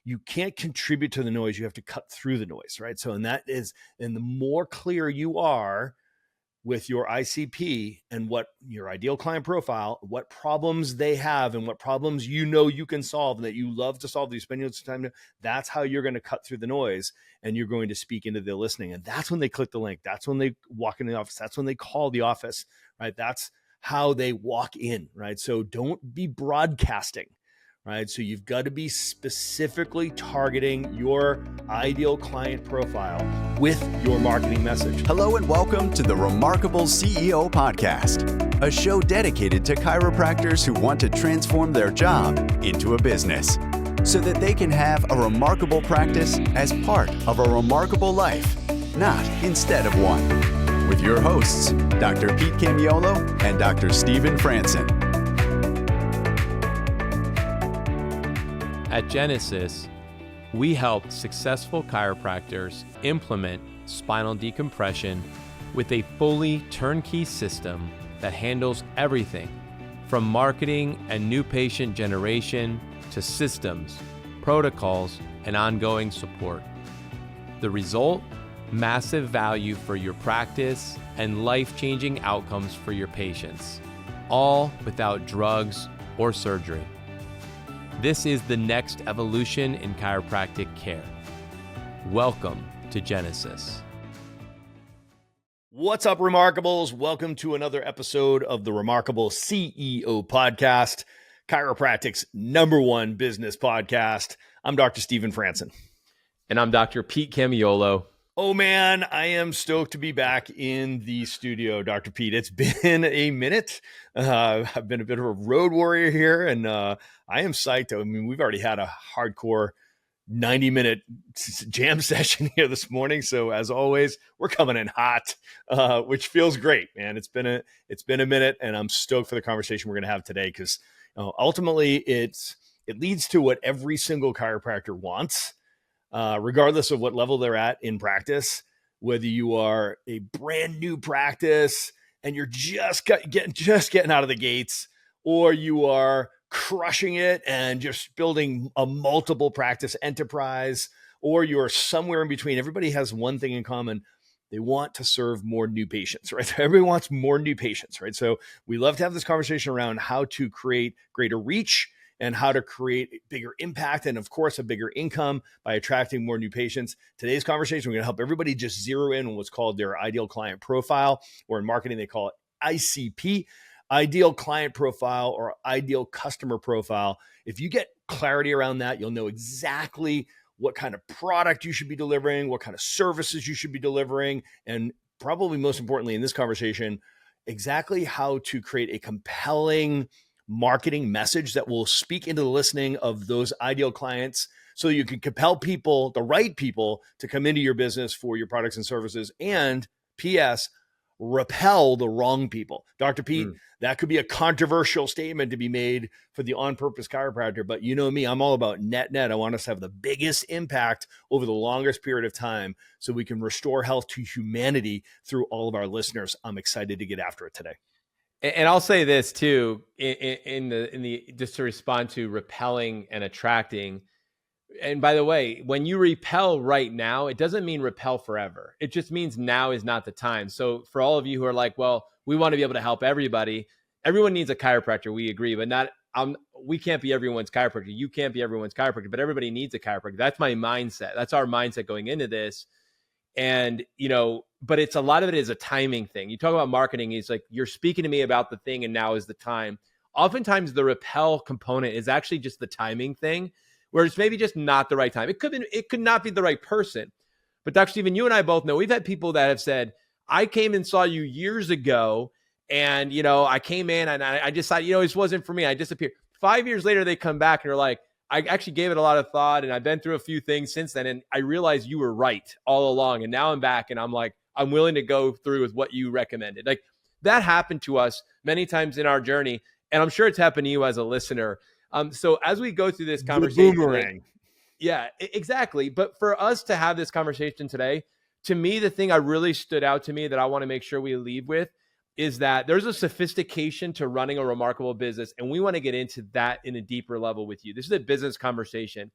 you can't contribute to the noise. You have to cut through the noise, right? So, and the more clear you are with your ICP and what your ideal client profile, what problems they have and what problems you can solve and that you love to solve, that you spend your time, that's how you're going to cut through the noise and you're going to speak into their listening. And that's when they click the link. That's when they walk into the office. That's when they call the office, right? That's how they walk in, right? So don't be broadcasting, right? So you've got to be specifically targeting your ideal client profile with your marketing message. Hello and welcome to the Remarkable CEO Podcast, a show dedicated to chiropractors who want to transform their job into a business so that they can have a remarkable practice as part of a remarkable life, not instead of one. With your hosts, Dr. Pete Camiolo and Dr. Stephen Franson. At Genesis, we help successful chiropractors implement spinal decompression with a fully turnkey system that handles everything from marketing and new patient generation to systems, protocols, and ongoing support. The result? Massive value for your practice and life-changing outcomes for your patients, all without drugs or surgery. This is the next evolution in chiropractic care. Welcome to Genesis. What's up, Remarkables? Welcome to another episode of the Remarkable CEO Podcast, Chiropractic's #1 business podcast. I'm Dr. Stephen Franson. And I'm Dr. Pete Camiolo. Oh man, I am stoked to be back in the studio, Dr. Pete. It's been a minute. I've been a bit of a road warrior here, and I am psyched. I mean, we've already had a hardcore 90-minute jam session here this morning. So as always, we're coming in hot, which feels great, man. It's been a minute, and I'm stoked for the conversation we're going to have today because ultimately it leads to what every single chiropractor wants. Regardless of what level they're at in practice, whether you are a brand new practice and you're just getting out of the gates, or you are crushing it and just building a multiple practice enterprise, or you're somewhere in between. Everybody has one thing in common. They want to serve more new patients, right? Everybody wants more new patients, right? So we love to have this conversation around how to create greater reach and how to create bigger impact and, of course, a bigger income by attracting more new patients. Today's conversation, we're going to help everybody just zero in on what's called their ideal client profile, or in marketing, they call it ICP, ideal client profile or ideal customer profile. If you get clarity around that, you'll know exactly what kind of product you should be delivering, what kind of services you should be delivering, and probably most importantly in this conversation, exactly how to create a compelling marketing message that will speak into the listening of those ideal clients so you can compel people, the right people, to come into your business for your products and services, and PS, repel the wrong people. Dr. Pete, that could be a controversial statement to be made for the on-purpose chiropractor, but you know me, I'm all about net. I want us to have the biggest impact over the longest period of time so we can restore health to humanity through all of our listeners. I'm excited to get after it today. And I'll say this too, in the just to respond to repelling and attracting. And by the way, when you repel right now, it doesn't mean repel forever. It just means now is not the time. So for all of you who are like, well, we want to be able to help everybody. Everyone needs a chiropractor. We agree, but we can't be everyone's chiropractor. You can't be everyone's chiropractor, but everybody needs a chiropractor. That's my mindset. That's our mindset going into this. And, but it's a lot of it is a timing thing. You talk about marketing. It's like, you're speaking to me about the thing and now is the time. Oftentimes the repel component is actually just the timing thing, where it's maybe just not the right time. It could not be the right person. But Dr. Stephen, you and I both know we've had people that have said, I came and saw you years ago and, I came in and I decided, this wasn't for me. I disappeared. 5 years later, they come back and are like, I actually gave it a lot of thought and I've been through a few things since then. And I realized you were right all along. And now I'm back and I'm like, I'm willing to go through with what you recommended. Like that happened to us many times in our journey. And I'm sure it's happened to you as a listener. So as we go through this conversation, boomerang. Yeah, exactly. But for us to have this conversation today, to me, the thing that really stood out to me that I want to make sure we leave with is that there's a sophistication to running a remarkable business. And we want to get into that in a deeper level with you. This is a business conversation.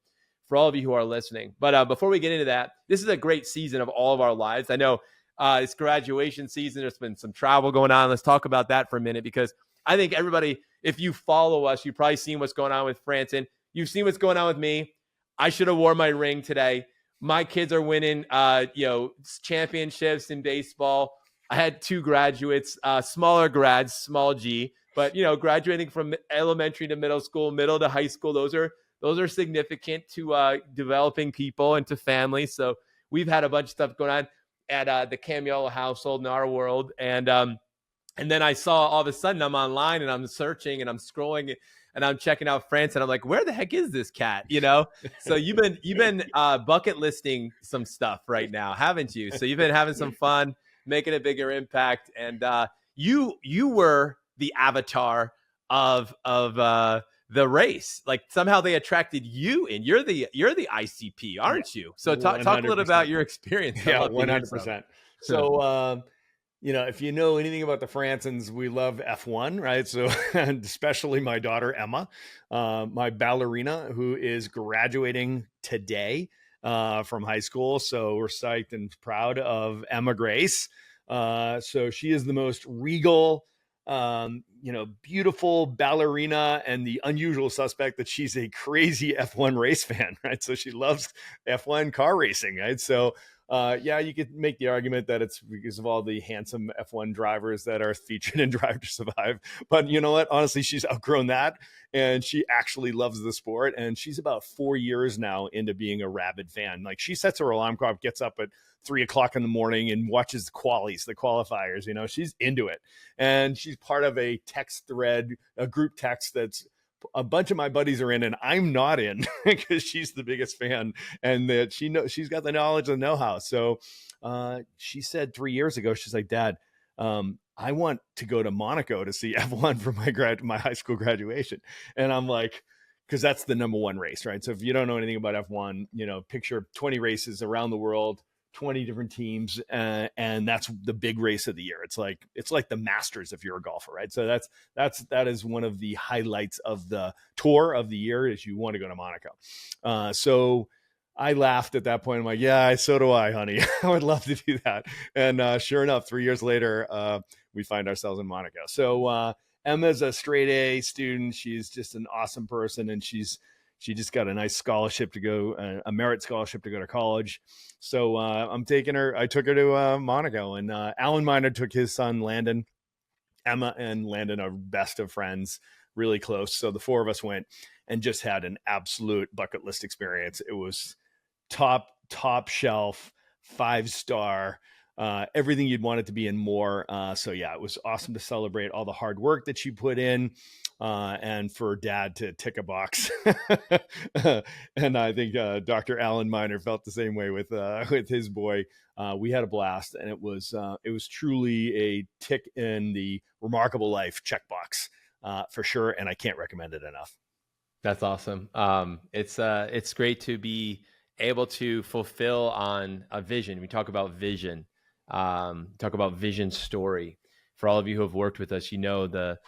for all of you who are listening. But before we get into that, this is a great season of all of our lives. I know it's graduation season. There's been some travel going on. Let's talk about that for a minute, because I think everybody, if you follow us, you've probably seen what's going on with Franson. You've seen what's going on with me. I should have worn my ring today. My kids are winning, championships in baseball. I had 2 graduates, smaller grads, small G, but graduating from elementary to middle school, middle to high school. Those are significant to developing people and to families. So we've had a bunch of stuff going on at the Camiola household in our world, and then I saw all of a sudden I'm online and I'm searching and I'm scrolling and I'm checking out France, and I'm like, where the heck is this cat? So you've been bucket listing some stuff right now, haven't you? So you've been having some fun, making a bigger impact, and you were the avatar of the race. Like somehow they attracted you, and you're the ICP, aren't you? So talk a little about your experience. Yeah, 100%. So if you know anything about the Fransons, we love F1, right? So, and especially my daughter, Emma, my ballerina, who is graduating today from high school. So we're psyched and proud of Emma Grace. So she is the most regal, beautiful ballerina, and the unusual suspect that she's a crazy F1 race fan, right? So she loves F1 car racing, right? So you could make the argument that it's because of all the handsome F1 drivers that are featured in Drive to Survive. But you know what? Honestly, she's outgrown that, and she actually loves the sport. And she's about 4 years now into being a rabid fan. Like, she sets her alarm clock, gets up at 3 o'clock in the morning and watches the qualifiers. She's into it. And she's part of a text thread, a group text that's a bunch of my buddies are in and I'm not in, because she's the biggest fan, and that she's got the knowledge and know-how. So she said 3 years ago, she's like, Dad, I want to go to Monaco to see F1 for my high school graduation. And I'm like, because that's the number one race, right? So if you don't know anything about F1, picture 20 races around the world, 20 different teams, and that's the big race of the year. It's like the Masters if you're a golfer, right? So that is one of the highlights of the tour of the year, is you want to go to Monaco. So I laughed at that point. I'm like, yeah, so do I, honey. I would love to do that. And sure enough, 3 years later, we find ourselves in Monaco. So Emma's a straight A student. She's just an awesome person, and she just got a nice scholarship to go, a merit scholarship to go to college. So I took her to Monaco, and Alan Miner took his son, Landon. Emma and Landon are best of friends, really close. So the 4 of us went and just had an absolute bucket list experience. It was top shelf, 5-star, everything you'd want it to be and more. So yeah, it was awesome to celebrate all the hard work that she put in. And for Dad to tick a box. And I think Dr. Alan Miner felt the same way with his boy. We had a blast, and it was truly a tick in the remarkable life checkbox for sure. And I can't recommend it enough. That's awesome. It's great to be able to fulfill on a vision. We talk about vision, talk about vision story. For all of you who have worked with us, the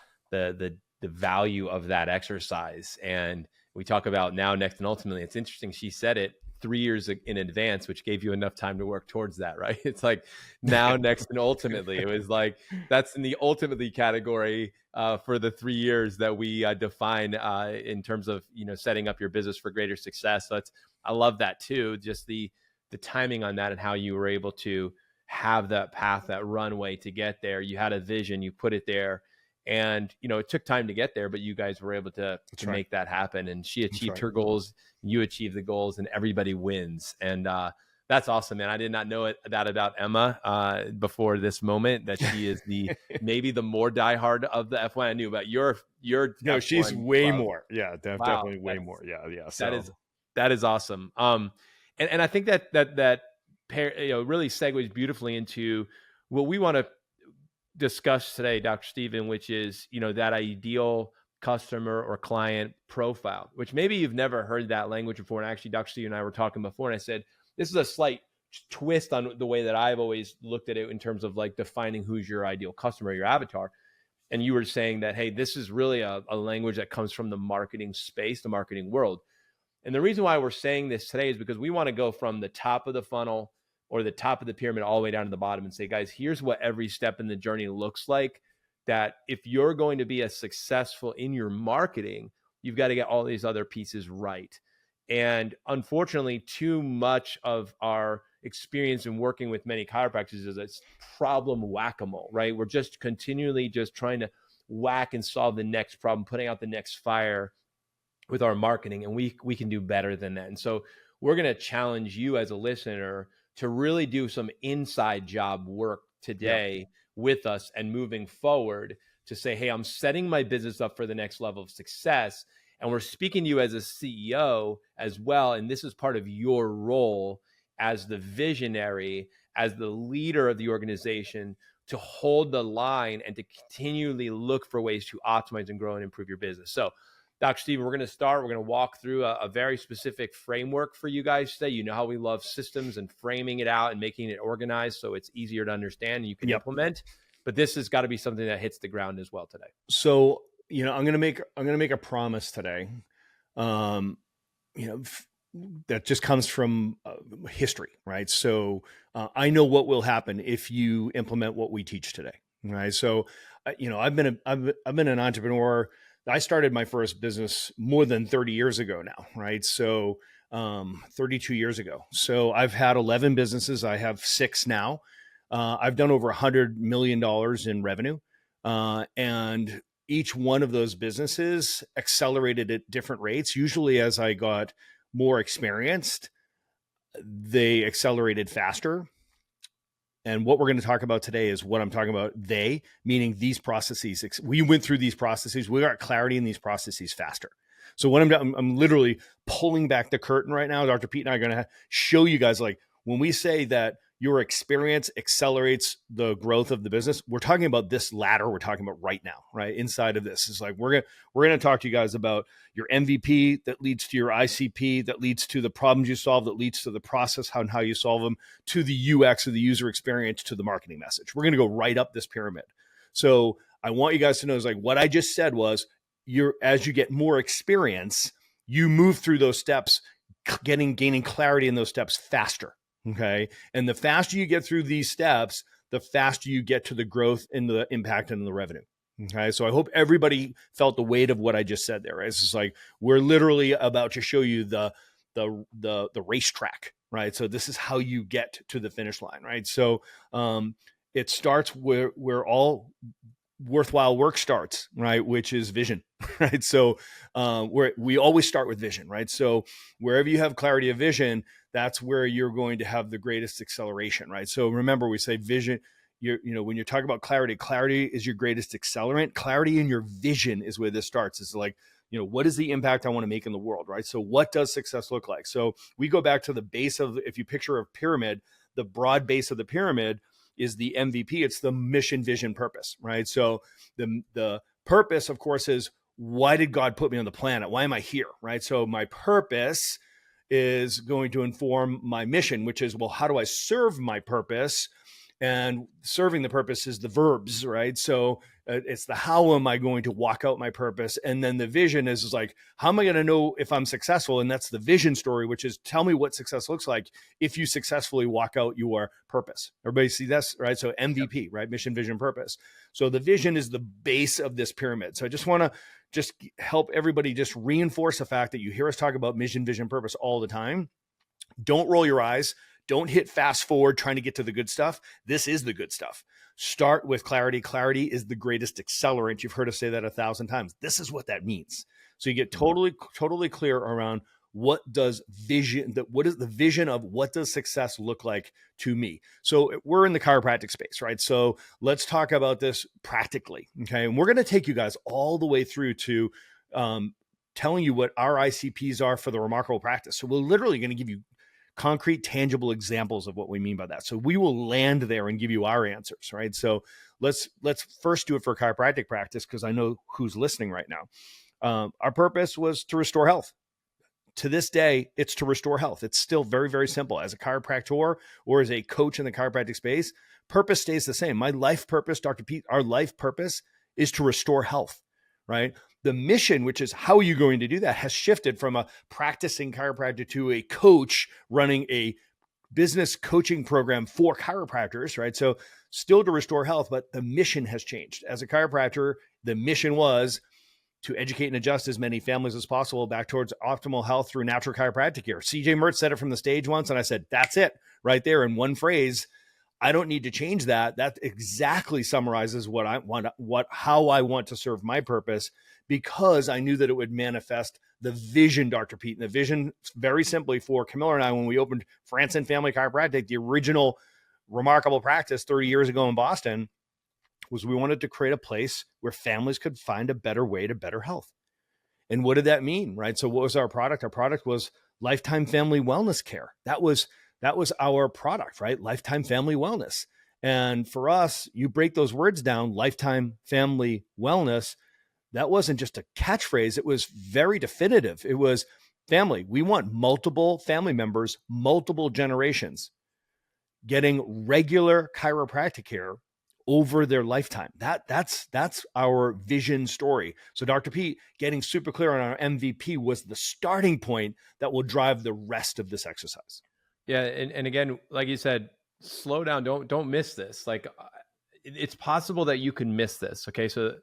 value of that exercise. And we talk about now, next, and ultimately. It's interesting. She said it 3 years in advance, which gave you enough time to work towards that, right? It's like now, next, and ultimately. It was like, that's in the ultimately category for the 3 years that we define in terms of, setting up your business for greater success. So I love that too. Just the timing on that, and how you were able to have that path, that runway to get there. You had a vision, you put it there. And, it took time to get there, but you guys were able to make that happen. And she achieved her goals, you achieved the goals, and everybody wins. And that's awesome, man. I did not know that about Emma before this moment, that she is maybe the more diehard of the F1. I knew about your no, she's F1 way club. more. Yeah, definitely way more. Yeah. So. That is awesome. And I think that really segues beautifully into what we want to discuss today, Dr. Stephen, which is, that ideal customer or client profile, which maybe you've never heard that language before. And actually, Dr. Stephen and I were talking before, and I said, this is a slight twist on the way that I've always looked at it in terms of like defining who's your ideal customer, your avatar. And you were saying that, hey, this is really a language that comes from the marketing space, the marketing world. And the reason why we're saying this today is because we want to go from the top of the funnel or the top of the pyramid all the way down to the bottom and say, guys, here's what every step in the journey looks like. That if you're going to be as successful in your marketing, you've got to get all these other pieces right. And unfortunately, too much of our experience in working with many chiropractors is it's problem whack-a-mole, right? We're just continually just trying to whack and solve the next problem, putting out the next fire with our marketing, and we can do better than that. And so we're going to challenge you as a listener to really do some inside job work today with us and moving forward to say, hey, I'm setting my business up for the next level of success. And we're speaking to you as a CEO as well. And this is part of your role as the visionary, as the leader of the organization, to hold the line and to continually look for ways to optimize and grow and improve your business. So Dr. Steven, we're going to start. We're going to walk through a very specific framework for you guys today. You know how we love systems and framing it out and making it organized so it's easier to understand and you can implement. But this has got to be something that hits the ground as well today. So, I'm going to make a promise today. That just comes from history, right? So I know what will happen if you implement what we teach today, right? So, I've been an entrepreneur. I started my first business more than 30 years ago now, right? So 32 years ago. So I've had 11 businesses. I have 6 now. I've done over $100 million in revenue. And each one of those businesses accelerated at different rates. Usually as I got more experienced, they accelerated faster. And what we're going to talk about today is what I'm talking about. They, meaning these processes. We went through these processes. We got clarity in these processes faster. So what I'm literally pulling back the curtain right now. Dr. Pete and I are going to show you guys, like, when we say that your experience accelerates the growth of the business, we're talking about this ladder we're talking about right now, right? Inside of this is like, we're going to talk to you guys about your MVP that leads to your ICP, that leads to the problems you solve, that leads to the process, how you solve them, to the UX or the user experience, to the marketing message. We're going to go right up this pyramid. So I want you guys to know is like what I just said was as you get more experience, you move through those steps, gaining clarity in those steps faster. Okay. And the faster you get through these steps, the faster you get to the growth and the impact and the revenue. Okay. So I hope everybody felt the weight of what I just said there. Right? It's just like, we're literally about to show you the racetrack, right? So this is how you get to the finish line, right? So it starts where all worthwhile work starts, right? Which is vision, right? So we always start with vision, right? So wherever you have clarity of vision, that's where you're going to have the greatest acceleration, right? So remember, we say vision, when you're talking about clarity is your greatest accelerant. Clarity in your vision is where this starts. It's like, what is the impact I want to make in the world, right? So what does success look like? So we go back to the base of, if you picture a pyramid, the broad base of the pyramid is the MVP. It's the mission, vision, purpose, right? So the purpose, of course, is why did God put me on the planet? Why am I here, right? So my purpose is going to inform my mission, which is, well, how do I serve my purpose? And serving the purpose is the verbs, right? So it's the how am I going to walk out my purpose? And then the vision is like, how am I going to know if I'm successful? And that's the vision story, which is tell me what success looks like if you successfully walk out your purpose. Everybody see this, right? So MVP, right? Mission, vision, purpose. So the vision is the base of this pyramid. So I just want to help everybody just reinforce the fact that you hear us talk about mission, vision, purpose all the time. Don't roll your eyes. Don't hit fast forward trying to get to the good stuff. This is the good stuff. Start with clarity. Clarity is the greatest accelerant. You've heard us say that 1,000 times. This is what that means. So you get totally clear around what is the vision of what does success look like to me? So we're in the chiropractic space, right? So let's talk about this practically. Okay. And we're going to take you guys all the way through to telling you what our ICPs are for the remarkable practice. So we're literally going to give you concrete, tangible examples of what we mean by that. So we will land there and give you our answers, right? So let's first do it for chiropractic practice, because I know who's listening right now. Our purpose was to restore health. To this day, it's to restore health. It's still very, very simple. As a chiropractor or as a coach in the chiropractic space, purpose stays the same. My life purpose, Dr. Pete, our life purpose is to restore health, right? the mission, which is how are you going to do that, has shifted from a practicing chiropractor to a coach running a business coaching program for chiropractors, right? So still to restore health, but the mission has changed. As a chiropractor, the mission was to educate and adjust as many families as possible back towards optimal health through natural chiropractic care. CJ Mertz said it from the stage once, and I said, that's it right there in one phrase. I don't need to change that. That exactly summarizes what I want, how I want to serve my purpose, because I knew that it would manifest the vision, Dr. Pete. And the vision, very simply, for Camilla and I, when we opened Franson Family Chiropractic, the original remarkable practice 30 years ago in Boston, was we wanted to create a place where families could find a better way to better health. And what did that mean, right? So what was our product? Our product was Lifetime Family Wellness Care. That was our product, right? Lifetime Family Wellness. And for us, you break those words down, Lifetime Family Wellness, that wasn't just a catchphrase. It was very definitive. It was family. We want multiple family members, multiple generations getting regular chiropractic care over their lifetime. That's our vision story. So Dr. Pete, getting super clear on our MVP was the starting point that will drive the rest of this exercise. Yeah. And again, like you said, slow down. Don't miss this. Like, it's possible that you can miss this. Okay. So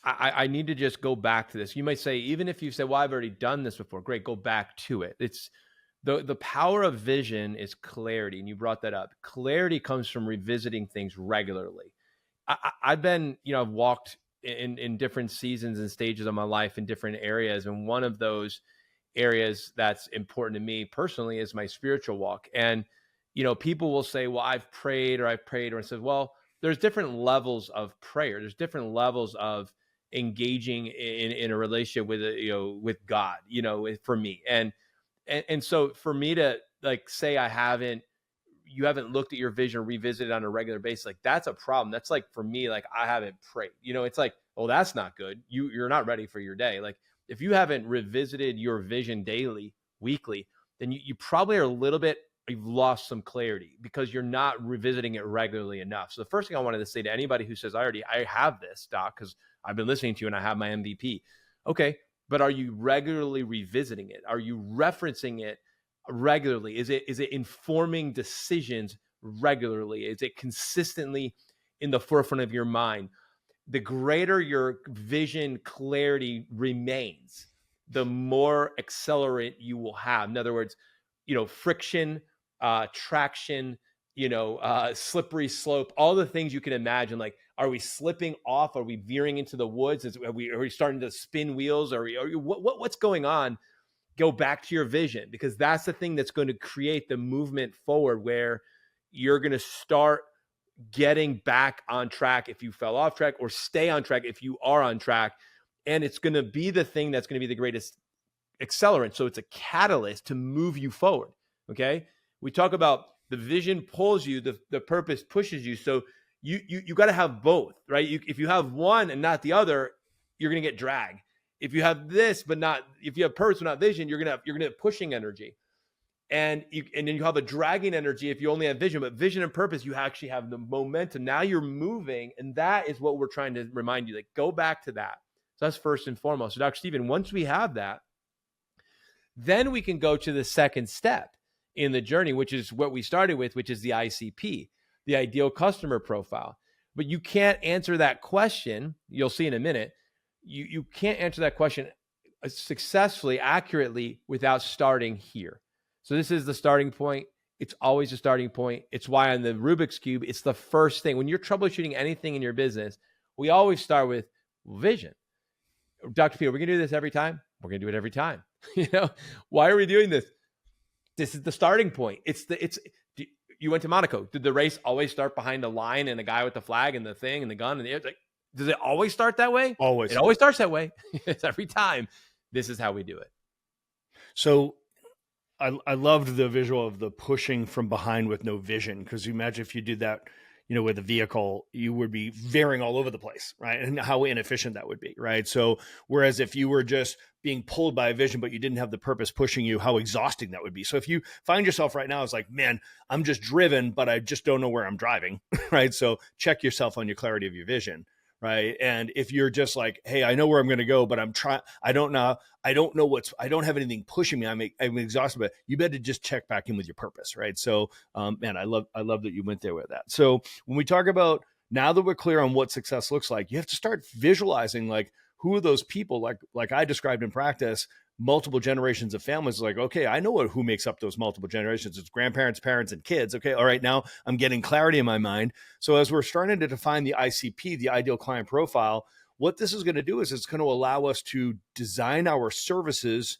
I need to just go back to this. You might say, even if you say, well, I've already done this before, great, go back to it. It's the power of vision is clarity. And you brought that up. Clarity comes from revisiting things regularly. I've been, I've walked in different seasons and stages of my life in different areas. And one of those areas that's important to me personally is my spiritual walk. And, people will say, well, I've prayed, or I said, well, there's different levels of prayer. There's different levels of engaging in a relationship with, with God, for me. And so for me to say you haven't looked at your vision, revisited on a regular basis, that's a problem. That's for me, I haven't prayed, it's oh, that's not good. You're not ready for your day. If you haven't revisited your vision daily, weekly, then you probably are you've lost some clarity because you're not revisiting it regularly enough. So the first thing I wanted to say to anybody who says, I have this, doc, because I've been listening to you and I have my MVP. Okay. But are you regularly revisiting it? Are you referencing it regularly? Is it informing decisions regularly? Is it consistently in the forefront of your mind? The greater your vision clarity remains, the more accelerant you will have. In other words, friction, traction, slippery slope, all the things you can imagine. Are we slipping off? Are we veering into the woods? Are we starting to spin wheels? What's going on? Go back to your vision, because that's the thing that's going to create the movement forward, where you're going to start getting back on track if you fell off track, or stay on track if you are on track. And it's going to be the thing that's going to be the greatest accelerant. So it's a catalyst to move you forward. Okay. We talk about the vision pulls you, the purpose pushes you. So you got to have both, right? If you have one and not the other, you're going to get drag. If you have this, if you have purpose but not vision, you're going to have pushing energy. And then you have a dragging energy if you only have vision, but vision and purpose, you actually have the momentum. Now you're moving. And that is what we're trying to remind you, go back to that. So that's first and foremost. So Dr. Stephen, once we have that, then we can go to the second step in the journey, which is what we started with, which is the ICP, the ideal customer profile. But you can't answer that question. You'll see in a minute. You can't answer that question successfully, accurately, without starting here. So this is the starting point. It's always a starting point. It's why on the Rubik's Cube, it's the first thing. When you're troubleshooting anything in your business, we always start with vision. Dr. P, are we going to do this every time? We're going to do it every time. Why are we doing this? This is the starting point. You went to Monaco. Did the race always start behind a line and a guy with the flag and the thing and the gun and the air? Does it always start that way? Always. It always starts that way. It's every time. This is how we do it. So I loved the visual of the pushing from behind with no vision, because you imagine if you did that, with a vehicle, you would be veering all over the place, right? And how inefficient that would be, right? So whereas if you were just being pulled by a vision, but you didn't have the purpose pushing you, how exhausting that would be. So if you find yourself right now, it's man, I'm just driven, but I just don't know where I'm driving, right? So check yourself on your clarity of your vision, right? And if you're just like, hey, I know where I'm going to go, but I don't know I don't have anything pushing me. I'm exhausted, but you better just check back in with your purpose, right? So, man, I love that you went there with that. So when we talk about, now that we're clear on what success looks like, you have to start visualizing, like, who are those people, like I described in practice, multiple generations of families. Like, okay, I know who makes up those multiple generations. It's grandparents, parents, and kids. Okay, all right, now I'm getting clarity in my mind. So as we're starting to define the ICP, the ideal client profile, what this is going to do is it's going to allow us to design our services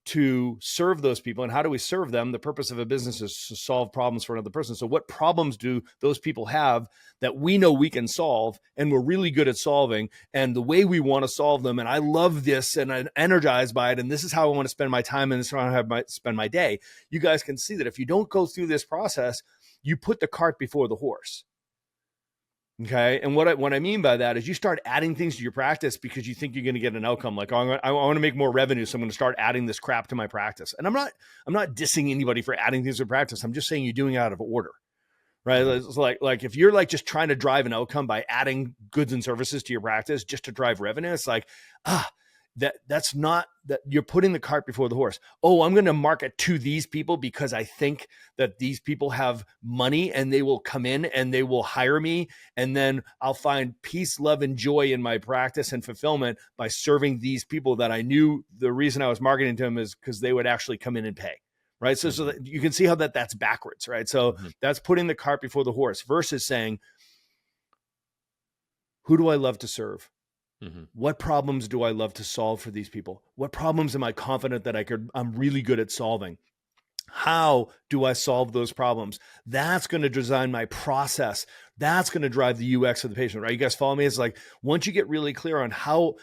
to serve those people. And how do we serve them? The purpose of a business is to solve problems for another person. So what problems do those people have that we know we can solve and we're really good at solving, and the way we want to solve them? And I love this and I'm energized by it. And this is how I want to spend my time, and this is how I want to spend my day. You guys can see that if you don't go through this process, you put the cart before the horse. Okay. And what I mean by that is you start adding things to your practice because you think you're going to get an outcome. Like, oh, I want to make more revenue, so I'm going to start adding this crap to my practice. And I'm not dissing anybody for adding things to practice. I'm just saying you're doing it out of order, right? It's like if you're like just trying to drive an outcome by adding goods and services to your practice just to drive revenue, it's like, that's not, that you're putting the cart before the horse. Oh, I'm going to market to these people because I think that these people have money and they will come in and they will hire me. And then I'll find peace, love, and joy in my practice and fulfillment by serving these people that I knew the reason I was marketing to them is because they would actually come in and pay. Right. So that you can see how that's backwards. Right. So that's putting the cart before the horse versus saying, who do I love to serve? What problems do I love to solve for these people? What problems am I confident that I'm really good at solving? How do I solve those problems? That's going to design my process. That's going to drive the UX of the patient, right? You guys follow me? It's like, once you get really clear on how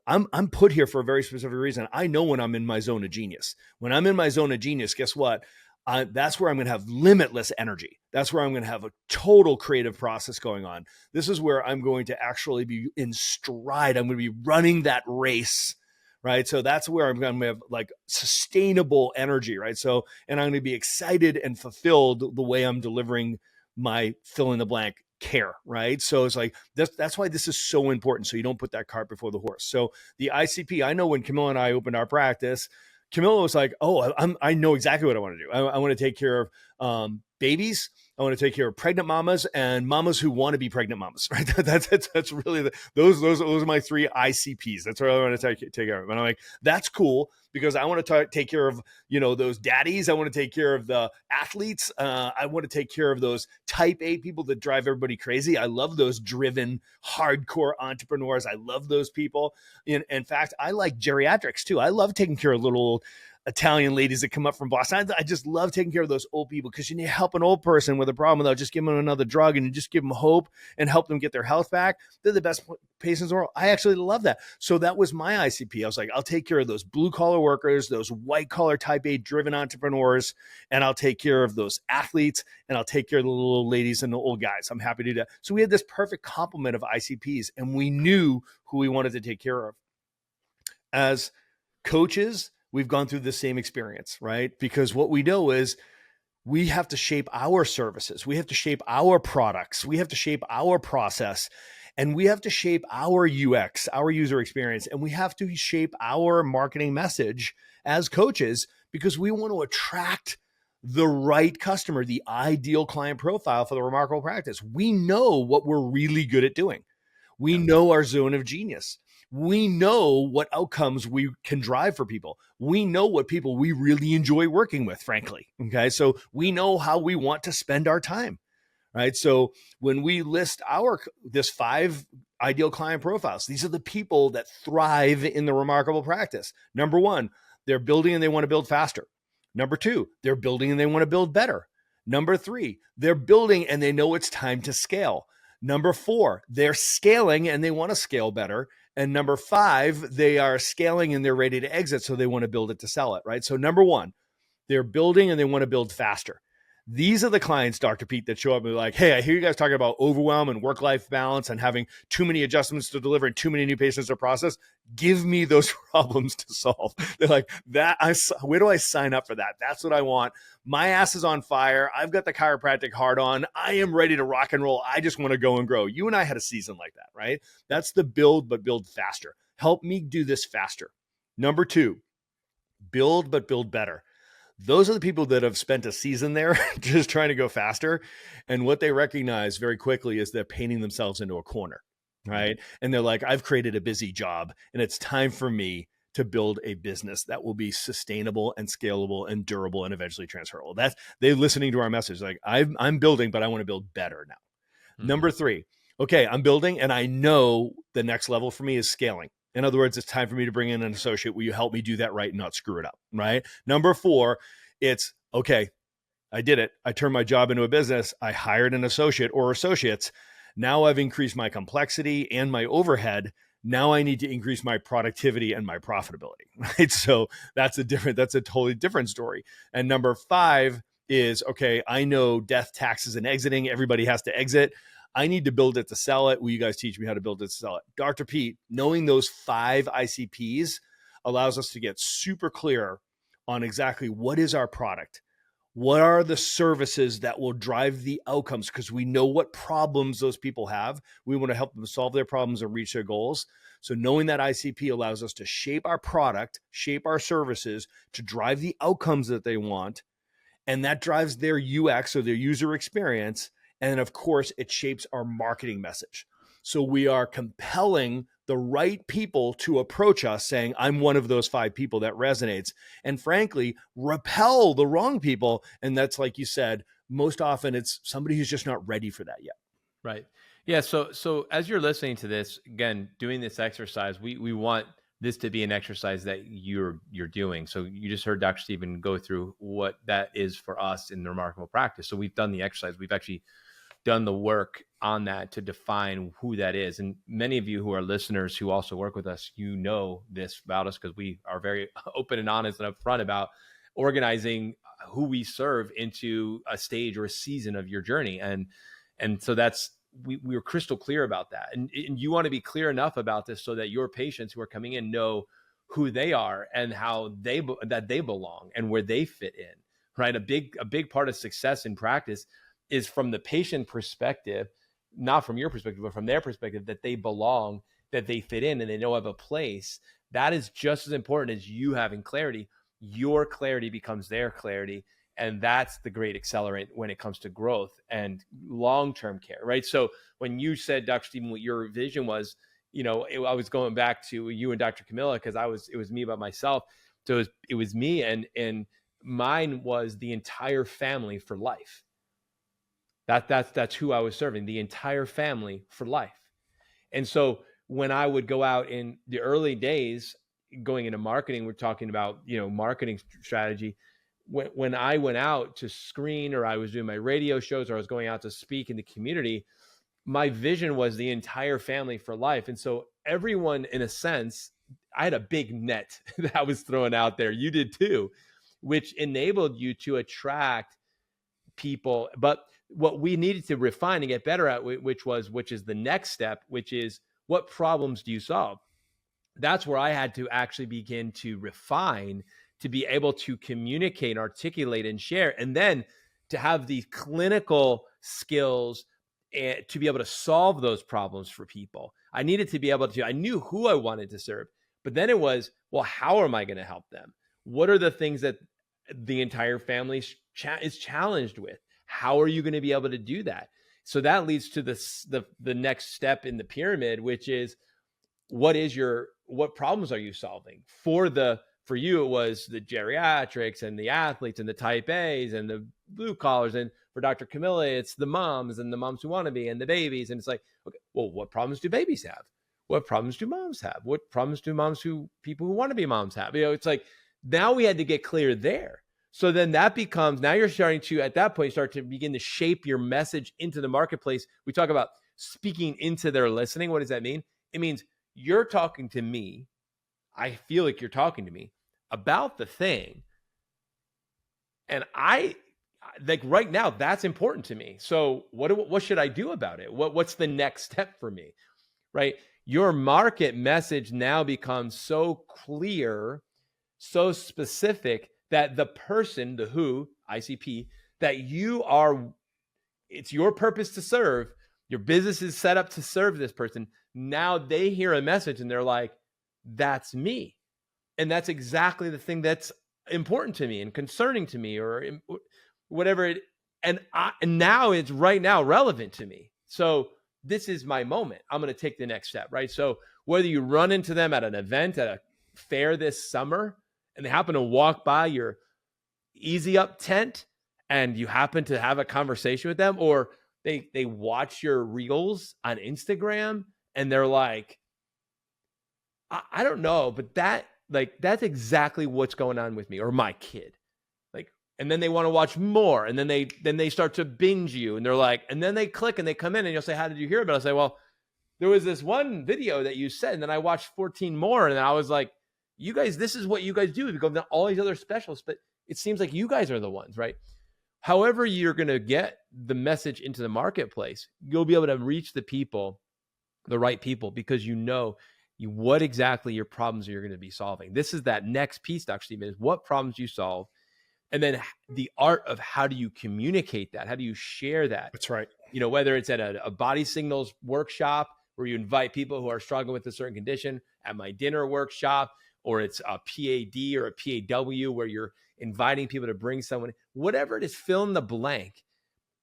I'm put here for a very specific reason. I know when I'm in my zone of genius. When I'm in my zone of genius, guess what? That's where I'm going to have limitless energy. That's where I'm going to have a total creative process going on. This is where I'm going to actually be in stride. I'm going to be running that race, right? So that's where I'm going to have like sustainable energy, right? So, and I'm going to be excited and fulfilled the way I'm delivering my fill in the blank care, right? So it's like, that's why this is so important. So you don't put that cart before the horse. So the ICP, I know when Camilla and I opened our practice, Camilla was like, oh, I know exactly what I want to do. I want to take care of babies. I want to take care of pregnant mamas and mamas who want to be pregnant mamas, right? That's really those are my three ICPs. That's what I want to take care of. And I'm like, that's cool because I want to take care of, those daddies. I want to take care of the athletes. I want to take care of those type A people that drive everybody crazy. I love those driven, hardcore entrepreneurs. I love those people. In fact, I like geriatrics too. I love taking care of little old Italian ladies that come up from Boston. I just love taking care of those old people because you need to help an old person with a problem without just giving them another drug, and you just give them hope and help them get their health back. They're the best patients in the world. I actually love that. So that was my ICP. I was like, I'll take care of those blue collar workers, those white collar type A driven entrepreneurs, and I'll take care of those athletes, and I'll take care of the little ladies and the old guys. I'm happy to do that. So we had this perfect complement of ICPs, and we knew who we wanted to take care of. As coaches, we've gone through the same experience, right? Because what we know is we have to shape our services. We have to shape our products. We have to shape our process, and we have to shape our UX, our user experience. And we have to shape our marketing message as coaches because we want to attract the right customer, the ideal client profile for the remarkable practice. We know what we're really good at doing. We know our zone of genius. We know what outcomes we can drive for people. We know what people we really enjoy working with, frankly. Okay. So we know how we want to spend our time, right? So when we list this 5 ideal client profiles, these are the people that thrive in the remarkable practice. Number 1, they're building and they want to build faster. Number 2, they're building and they want to build better. Number 3, they're building and they know it's time to scale. Number 4, they're scaling and they want to scale better. And number 5, they are scaling and they're ready to exit. So they want to build it to sell it, right? So number 1, they're building and they want to build faster. These are the clients, Dr. Pete, that show up and be like, hey, I hear you guys talking about overwhelm and work-life balance and having too many adjustments to deliver and too many new patients to process. Give me those problems to solve. They're like, where do I sign up for that? That's what I want. My ass is on fire. I've got the chiropractic heart on. I am ready to rock and roll. I just want to go and grow. You and I had a season like that, right? That's the build, but build faster. Help me do this faster. Number 2, build, but build better. Those are the people that have spent a season there just trying to go faster. And what they recognize very quickly is they're painting themselves into a corner, right? And they're like, I've created a busy job and it's time for me to build a business that will be sustainable and scalable and durable and eventually transferable. They're listening to our message. Like, I'm building, but I want to build better now. Mm-hmm. Number 3, okay, I'm building and I know the next level for me is scaling. In other words, it's time for me to bring in an associate. Will you help me do that right and not screw it up, right? Number 4, it's, okay, I did it. I turned my job into a business. I hired an associate or associates. Now I've increased my complexity and my overhead. Now I need to increase my productivity and my profitability, right? So that's a totally different story. And number 5 is, okay, I know death, taxes, and exiting. Everybody has to exit. I need to build it to sell it. Will you guys teach me how to build it to sell it? Dr. Pete, knowing those 5 ICPs allows us to get super clear on exactly what is our product. What are the services that will drive the outcomes? Because we know what problems those people have. We want to help them solve their problems and reach their goals. So knowing that ICP allows us to shape our product, shape our services to drive the outcomes that they want. And that drives their UX or their user experience. And of course, it shapes our marketing message. So we are compelling the right people to approach us saying, I'm one of those 5 people that resonates. And frankly, repel the wrong people. And that's, like you said, most often it's somebody who's just not ready for that yet. Right. Yeah. So as you're listening to this, again, doing this exercise, we want this to be an exercise that you're doing. So you just heard Dr. Stephen go through what that is for us in the Remarkable Practice. So we've done the exercise. We've actually done the work on that to define who that is. And many of you who are listeners who also work with us, you know this about us because we are very open and honest and upfront about organizing who we serve into a stage or a season of your journey. And so that's, we were crystal clear about that. And you want to be clear enough about this so that your patients who are coming in know who they are and how they belong and where they fit in, right? A big part of success in practice is from the patient perspective, not from your perspective, but from their perspective, that they belong, that they fit in, and they know of a place. That is just as important as you having clarity. Your clarity becomes their clarity. And that's the great accelerant when it comes to growth and long-term care, right? So when you said, Dr. Stephen, what your vision was, I was going back to you and Dr. Camilla, because it was me by myself. So it was me, and mine was the entire family for life. That's who I was serving, the entire family for life. And so when I would go out in the early days, going into marketing, we're talking about, marketing strategy. When I went out to screen, or I was doing my radio shows, or I was going out to speak in the community, my vision was the entire family for life. And so everyone, in a sense, I had a big net that I was throwing out there. You did too, which enabled you to attract people. But what we needed to refine and get better at, which is the next step, which is, what problems do you solve? That's where I had to actually begin to refine, to be able to communicate, articulate, and share, and then to have the clinical skills to be able to solve those problems for people. I needed to be able to, I knew who I wanted to serve, but then it was, well, how am I going to help them? What are the things that the entire family is challenged with? How are you going to be able to do that? So that leads to the next step in the pyramid, which is, what problems are you solving? For you, it was the geriatrics and the athletes and the type A's and the blue collars. And for Dr. Camilla, it's the moms and the moms who want to be and the babies. And it's like, okay, well, what problems do babies have? What problems do moms have? What problems do people who want to be moms have? It's like, now we had to get clear there. So then that becomes, now you're starting to, at that point, start to begin to shape your message into the marketplace. We talk about speaking into their listening. What does that mean? It means you're talking to me. I feel like you're talking to me about the thing. And like right now, that's important to me. So what should I do about it? What's the next step for me? Right? Your market message now becomes so clear, so specific that the person, the who, ICP, that you are, it's your purpose to serve. Your business is set up to serve this person. Now they hear a message and they're like, that's me. And that's exactly the thing that's important to me and concerning to me, or whatever it, and now it's right now relevant to me. So this is my moment. I'm going to take the next step, right? So whether you run into them at an event, at a fair this summer, and they happen to walk by your Easy Up tent and you happen to have a conversation with them, or they watch your reels on Instagram and they're like, I don't know, but that's exactly what's going on with me or my kid. Like, and then they want to watch more, and then they start to binge you, and they're like, and then they click and they come in and you'll say, how did you hear about it? I'll say, well, there was this one video that you said, and then I watched 14 more. And then I was like, you guys, this is what you guys do. You go to all these other specialists, but it seems like you guys are the ones, right? However, you're going to get the message into the marketplace, you'll be able to reach the people, the right people, because you know what exactly your problems you're going to be solving. This is that next piece, Dr. Stephen, is what problems you solve. And then the art of how do you communicate that? How do you share that? That's right. You know, whether it's at a body signals workshop where you invite people who are struggling with a certain condition, at my dinner workshop, or it's a PAD or a PAW where you're inviting people to bring someone, whatever it is, fill in the blank.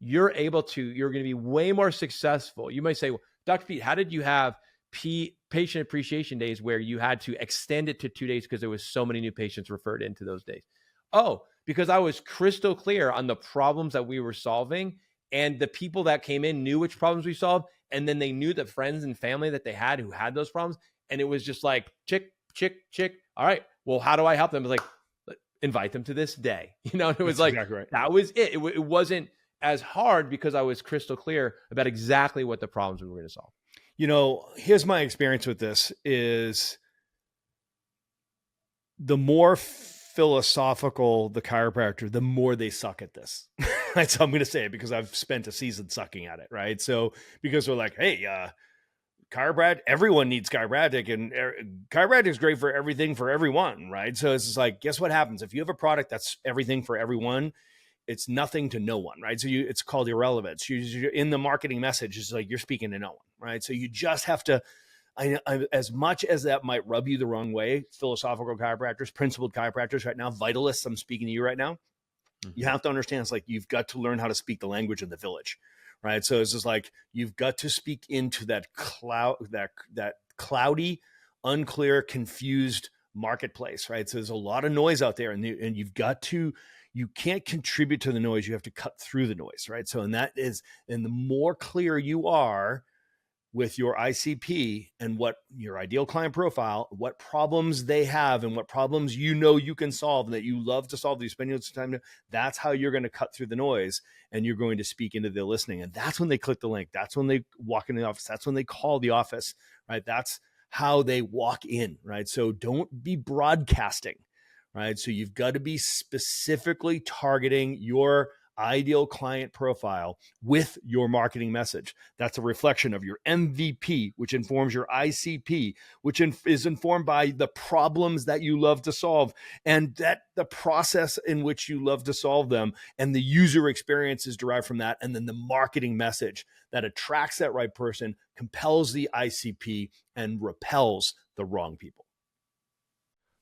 You're going to be way more successful. You might say, well, Dr. Pete, how did you have patient appreciation days where you had to extend it to 2 days because there was so many new patients referred into those days? Oh, because I was crystal clear on the problems that we were solving, and the people that came in knew which problems we solved. And then they knew the friends and family that they had who had those problems. And it was just like, chick. All right, well, how do I help them? It was like, invite them to this day. You know, it was like, exactly right. That was it. It wasn't as hard because I was crystal clear about exactly what the problems we were going to solve. You know, here's my experience with this is the more philosophical the chiropractor, the more they suck at this. Right? So I'm going to say it because I've spent a season sucking at it. Right. So because we're like, hey, chiropractic, everyone needs chiropractic, and chiropractic is great for everything for everyone. Right. So it's just like, guess what happens if you have a product that's everything for everyone? It's nothing to no one, right? So it's called irrelevance. You're in the marketing message, it's like you're speaking to no one, right? So you just have to, as much as that might rub you the wrong way, philosophical chiropractors, principled chiropractors right now, vitalists, I'm speaking to you right now, you have to understand it's like you've got to learn how to speak the language of the village, right? So it's just like you've got to speak into that that cloudy, unclear, confused marketplace, right? So there's a lot of noise out there, and you've got to, you can't contribute to the noise. You have to cut through the noise, right? So, and the more clear you are with your ICP and what your ideal client profile, what problems they have and what problems you know you can solve and that you love to solve, that you spend your time to, that's how you're going to cut through the noise, and you're going to speak into their listening. And that's when they click the link. That's when they walk into the office. That's when they call the office, right? That's how they walk in, right? So don't be broadcasting. Right. So you've got to be specifically targeting your ideal client profile with your marketing message. That's a reflection of your MVP, which informs your ICP, which is informed by the problems that you love to solve, and that the process in which you love to solve them, and the user experience is derived from that. And then the marketing message that attracts that right person, compels the ICP, and repels the wrong people.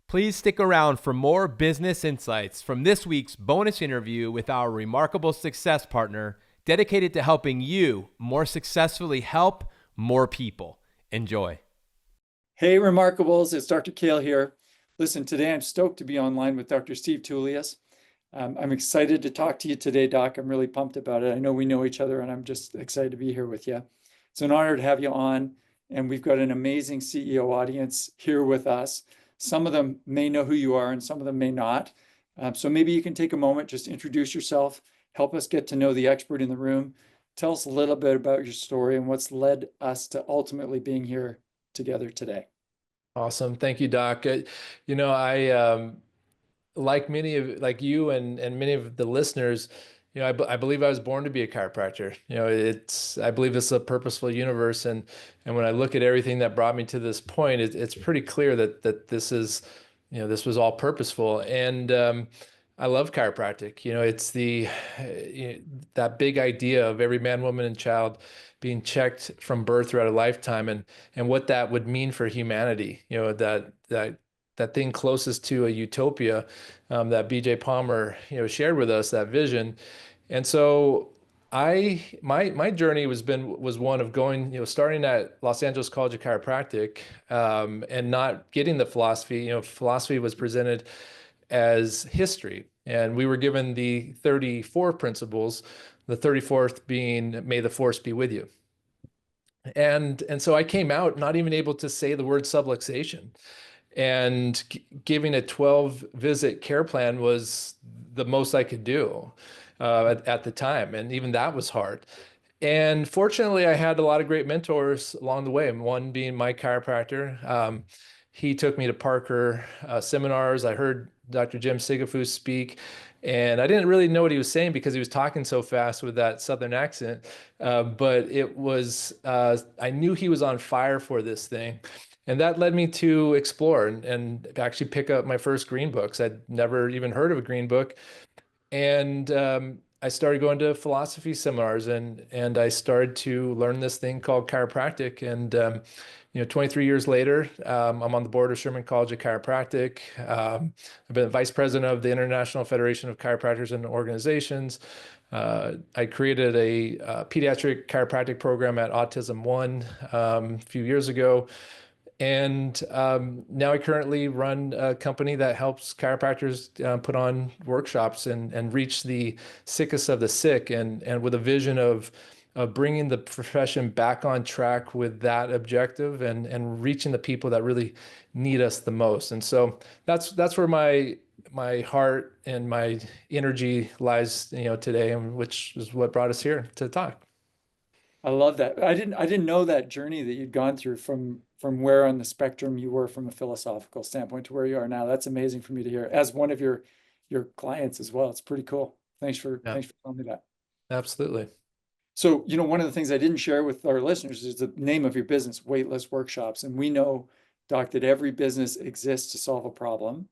Please stick around for more business insights from this week's bonus interview with our remarkable success partner, dedicated to helping you more successfully help more people. Enjoy. Hey, Remarkables, it's Dr. Kale here. Listen, today I'm stoked to be online with Dr. Steve Tullius. I'm excited to talk to you today, Doc. I'm really pumped about it. I know we know each other, and I'm just excited to be here with you. It's an honor to have you on, and we've got an amazing CEO audience here with us. Some of them may know who you are and some of them may not. So maybe you can take a moment, just introduce yourself, help us get to know the expert in the room. Tell us a little bit about your story and what's led us to ultimately being here together today. Awesome. Thank you, Doc. I like you and many of the listeners, I believe I was born to be a chiropractor. I believe this is a purposeful universe. And when I look at everything that brought me to this point, it's pretty clear that this is, this was all purposeful. And I love chiropractic. It's that big idea of every man, woman, and child being checked from birth throughout a lifetime, and what that would mean for humanity. That thing closest to a utopia that BJ Palmer shared with us, that vision. And so my journey was one of going, starting at Los Angeles College of Chiropractic, and not getting the philosophy. Philosophy was presented as history, and we were given the 34 principles, the 34th being "May the force be with you." And so I came out not even able to say the word subluxation, and giving a 12-visit care plan was the most I could do at the time, and even that was hard. And fortunately, I had a lot of great mentors along the way, and one being my chiropractor. He took me to Parker seminars. I heard Dr. Jim Sigafus speak, and I didn't really know what he was saying because he was talking so fast with that Southern accent. But it was, I knew he was on fire for this thing. And that led me to explore and actually pick up my first green books. I'd never even heard of a green book. And I started going to philosophy seminars, and I started to learn this thing called chiropractic. And 23 years later, I'm on the board of Sherman College of Chiropractic. I've been vice president of the International Federation of Chiropractors and Organizations. I created a pediatric chiropractic program at Autism One a few years ago. And now I currently run a company that helps chiropractors put on workshops and reach the sickest of the sick, and with a vision of bringing the profession back on track with that objective, and reaching the people that really need us the most. And so that's where my heart and my energy lies, today, and which is what brought us here to talk. I love that. I didn't know that journey that you'd gone through from where on the spectrum you were from a philosophical standpoint to where you are now. That's amazing for me to hear as one of your clients as well. It's pretty cool. Thanks for telling me that. Absolutely. So, one of the things I didn't share with our listeners is the name of your business, Waitlist Workshops. And we know, Doc, that every business exists to solve a problem.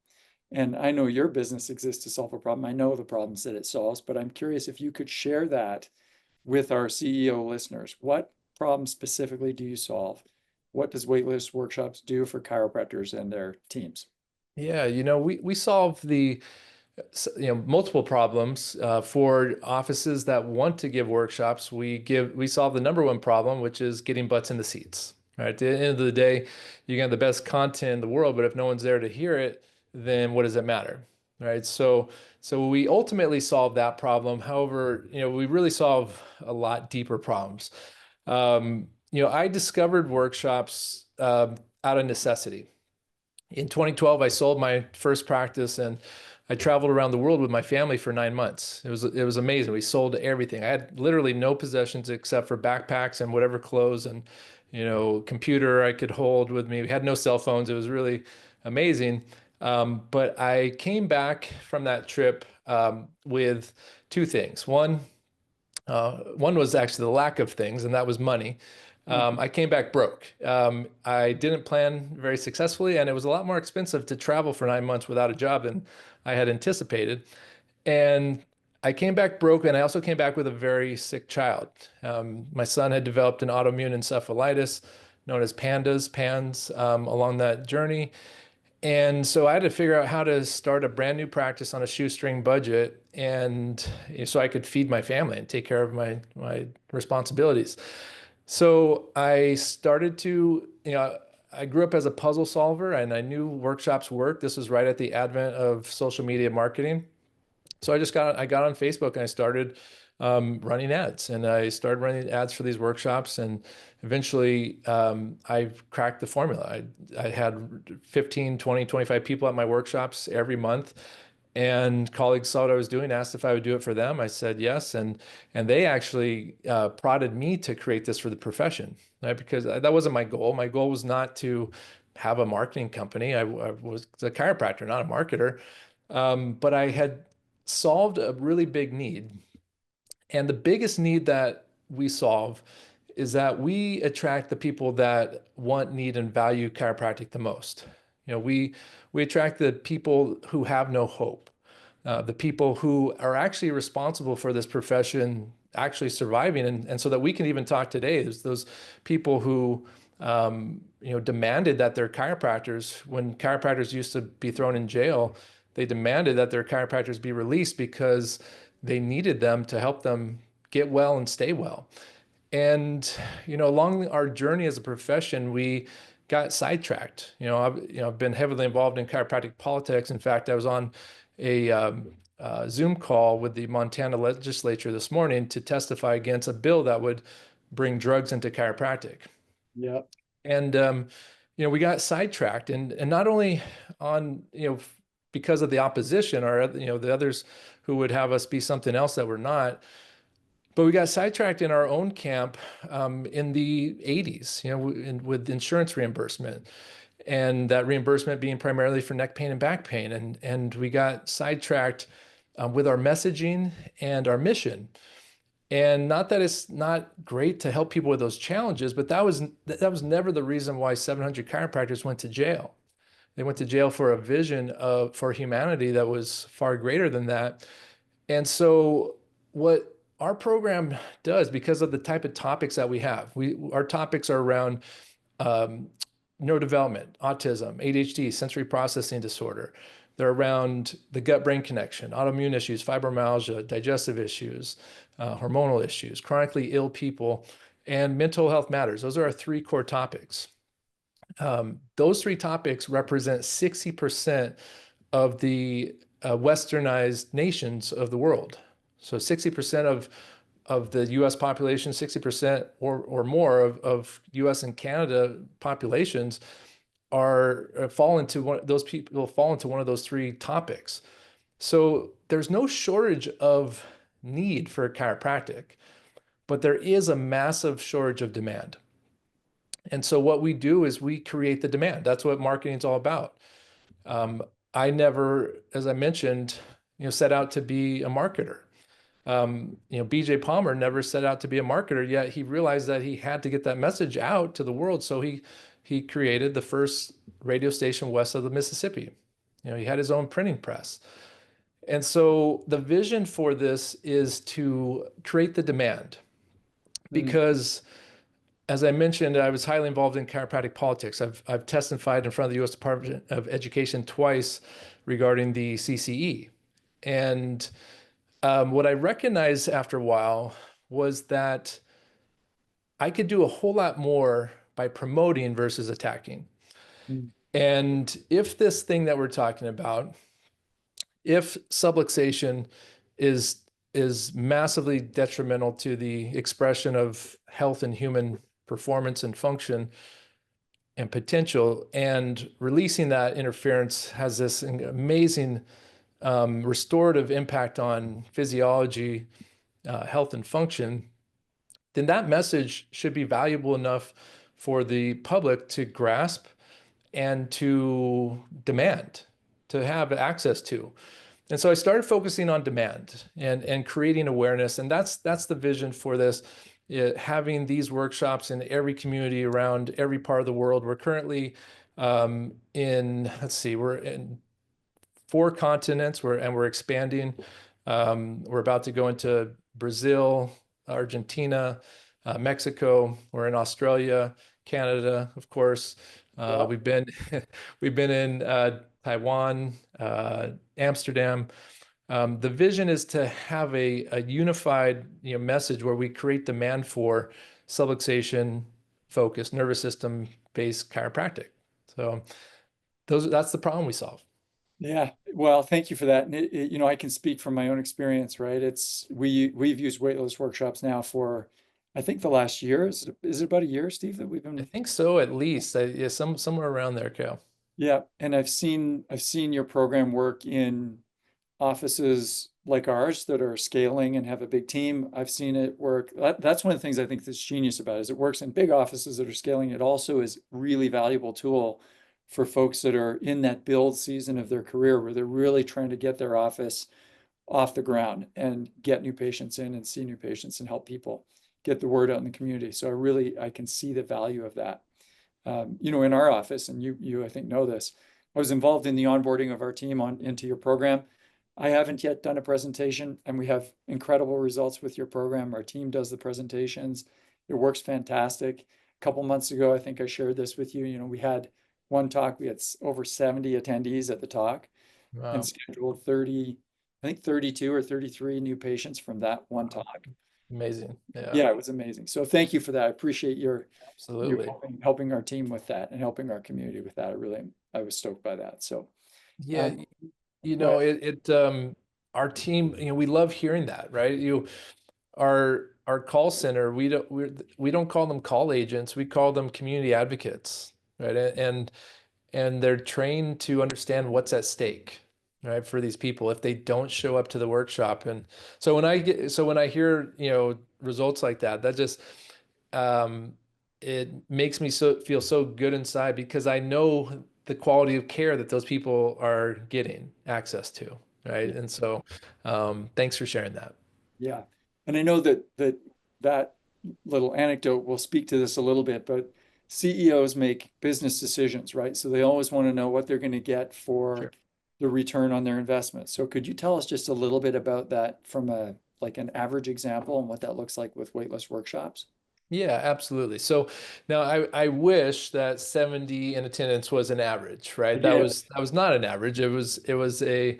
And I know your business exists to solve a problem. I know the problems that it solves, but I'm curious if you could share that with our CEO listeners. What problems specifically do you solve? What does Waitlist Workshops do for chiropractors and their teams? Yeah, we solve the multiple problems for offices that want to give workshops. We solve the number one problem, which is getting butts in the seats. Right? At the end of the day, you can have the best content in the world, but if no one's there to hear it, then what does it matter? Right? So we ultimately solve that problem. However, we really solve a lot deeper problems. I discovered workshops out of necessity. In 2012, I sold my first practice, and I traveled around the world with my family for 9 months. It was amazing. We sold everything. I had literally no possessions except for backpacks and whatever clothes and computer I could hold with me. We had no cell phones. It was really amazing. But I came back from that trip with two things. One was actually the lack of things, and that was money. I came back broke. I didn't plan very successfully, and it was a lot more expensive to travel for 9 months without a job than I had anticipated. And I came back broke, and I also came back with a very sick child. My son had developed an autoimmune encephalitis known as PANS, along that journey. And so I had to figure out how to start a brand new practice on a shoestring budget, and so I could feed my family and take care of my responsibilities. So I started to, I grew up as a puzzle solver, and I knew workshops worked. This was right at the advent of social media marketing. So I got on Facebook, and I started running ads, and I started running ads for these workshops, and eventually I cracked the formula. I had 15, 20, 25 people at my workshops every month, and colleagues saw what I was doing, asked if I would do it for them. I said yes, and they actually prodded me to create this for the profession, right? Because that wasn't my goal. My goal was not to have a marketing company. I was a chiropractor, not a marketer. But I had solved a really big need. And the biggest need that we solve is that we attract the people that want, need, and value chiropractic the most. We attract the people who have no hope, the people who are actually responsible for this profession actually surviving. And so that we can even talk today, there's those people who demanded that their chiropractors, when chiropractors used to be thrown in jail, they demanded that their chiropractors be released because they needed them to help them get well and stay well. And, along our journey as a profession, we got sidetracked. I've been heavily involved in chiropractic politics. In fact, I was on a Zoom call with the Montana legislature this morning to testify against a bill that would bring drugs into chiropractic. Yeah. And, we got sidetracked, and not only on, because of the opposition or, the others who would have us be something else that we're not, but we got sidetracked in our own camp in the 80s, with insurance reimbursement, and that reimbursement being primarily for neck pain and back pain. And we got sidetracked with our messaging and our mission. And not that it's not great to help people with those challenges, but that was never the reason why 700 chiropractors went to jail. They went to jail for a vision for humanity that was far greater than that. And so what our program does, because of the type of topics that we have, our topics are around neurodevelopment, autism, ADHD, sensory processing disorder. They're around the gut-brain connection, autoimmune issues, fibromyalgia, digestive issues, hormonal issues, chronically ill people, and mental health matters. Those are our 3 core topics. Those 3 topics represent 60% of the westernized nations of the world. So 60% of the US population, 60% or more of US and Canada populations fall into one of those 3 topics. So there's no shortage of need for chiropractic, but there is a massive shortage of demand. And so what we do is we create the demand. That's what marketing is all about. I never, as I mentioned, set out to be a marketer. BJ Palmer never set out to be a marketer, yet he realized that he had to get that message out to the world. So he created the first radio station west of the Mississippi. He had his own printing press. And so the vision for this is to create the demand, because as I mentioned, I was highly involved in chiropractic politics. I've testified in front of the U.S. Department of Education twice regarding the CCE. And what I recognized after a while was that I could do a whole lot more by promoting versus attacking. And if this thing that we're talking about, if subluxation is massively detrimental to the expression of health and human performance and function and potential, and releasing that interference has this amazing restorative impact on physiology, health and function, then that message should be valuable enough for the public to grasp and to demand, to have access to. And so I started focusing on demand and creating awareness. And that's the vision for this, having these workshops in every community around every part of the world. We're currently we're in 4 continents, we're expanding. We're about to go into Brazil, Argentina, Mexico. We're in Australia, Canada, of course. Wow. We've been in Taiwan, Amsterdam. The vision is to have a unified message where we create demand for subluxation focused, nervous system based chiropractic. So that's the problem we solve. Yeah, well, thank you for that. And I can speak from my own experience, right? We've used Waitlist Workshops now for, I think, the last year. Is it about a year, Steve, that we've been? I think so, at least. Yeah, somewhere around there, Kale. Yeah, and I've seen your program work in offices like ours that are scaling and have a big team. I've seen it work. That's one of the things I think that's genius about it, is it works in big offices that are scaling. It also is really valuable tool for folks that are in that build season of their career where they're really trying to get their office off the ground and get new patients in and see new patients and help people get the word out in the community. So I can see the value of that. In our office, and you I think know this, I was involved in the onboarding of our team into your program. I haven't yet done a presentation, and we have incredible results with your program. Our team does the presentations. It works fantastic. A couple months ago, I think I shared this with you. We had one talk, we had over 70 attendees at the talk. Wow. And scheduled 30, I think 32 or 33 new patients from that one talk. Amazing. Yeah, it was amazing. So thank you for that. I appreciate you Absolutely. helping our team with that and helping our community with that. I was stoked by that. So Yeah, go ahead. our team, we love hearing that, right? Our call center, we don't call them call agents, we call them community advocates, right? And they're trained to understand what's at stake, right, for these people if they don't show up to the workshop. And so when I hear, results like that, that just it makes me feel so good inside, because I know the quality of care that those people are getting access to, right? And so thanks for sharing that. Yeah. And I know that little anecdote will speak to this a little bit, but CEOs make business decisions, right? So they always want to know what they're going to get for Sure. the return on their investment. So could you tell us just a little bit about that from an average example and what that looks like with Waitlist Workshops? Yeah, absolutely. So now I wish that 70 in attendance was an average, right? That Yeah. was not an average. It was a